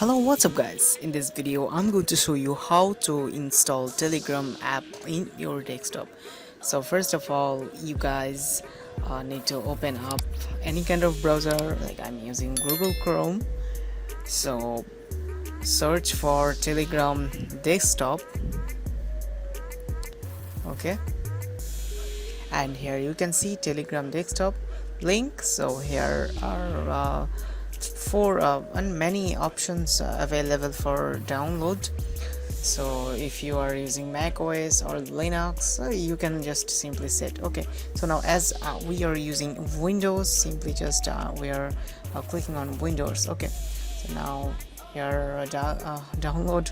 Hello, what's up guys? In this video I'm going to show you how to install Telegram app in your desktop. So first of all, you guys need to open up any kind of browser, like I'm using Google Chrome. So search for Telegram desktop. Okay, and here you can see Telegram desktop link. So here are four and many options available for download. So if you are using Mac OS or Linux, you can just simply set. Okay, so now as we are using Windows, simply just we are clicking on Windows. Okay, so now here download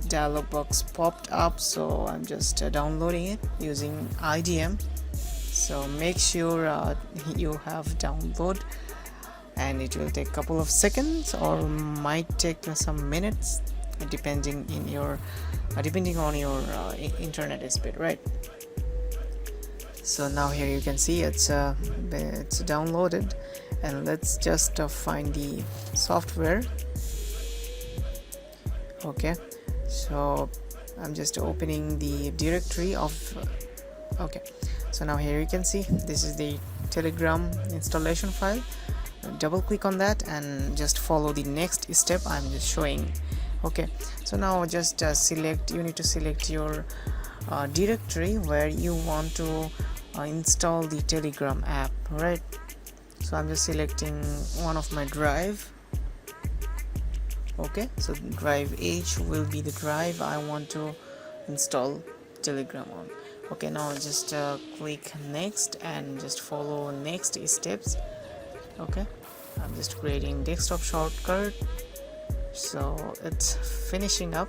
dialog box popped up, so I'm just downloading it using IDM. So make sure you have download, and it will take a couple of seconds or might take some minutes depending on your internet speed, right? So now here you can see it's downloaded, and let's just find the software. Okay, so I'm just opening the directory of okay, so now here you can see this is the Telegram installation file. Double click on that and just follow the next step I'm just showing. Okay, so now just you need to select your directory where you want to install the Telegram app, right? So I'm just selecting one of my drive. Okay, so drive H will be the drive I want to install Telegram on. Okay, now just click next and just follow next steps. Okay, I'm just creating desktop shortcut, so it's finishing up.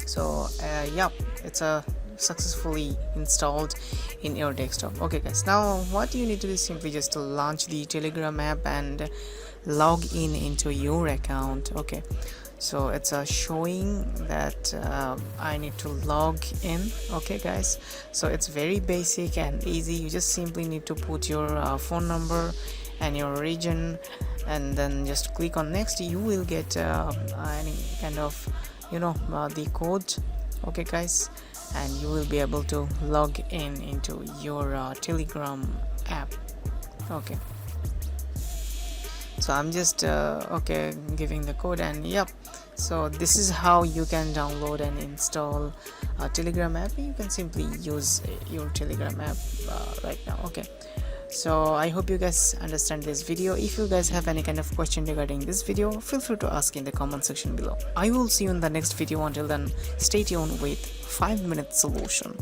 So yeah, it's successfully installed in your desktop. Okay guys, now what you need to do is simply just to launch the Telegram app and log in into your account. Okay, so it's showing that I need to log in. Okay guys, so it's very basic and easy. You just simply need to put your phone number and your region, and then just click on next. You will get any kind of the code. Okay guys, and you will be able to log in into your Telegram app. Okay, so I'm just giving the code, and yep, so this is how you can download and install a Telegram app. You can simply use your Telegram app right now. Okay, so I hope you guys understand this video. If you guys have any kind of question regarding this video, feel free to ask in the comment section below. I will see you in the next video. Until then, stay tuned with 5-minute solution.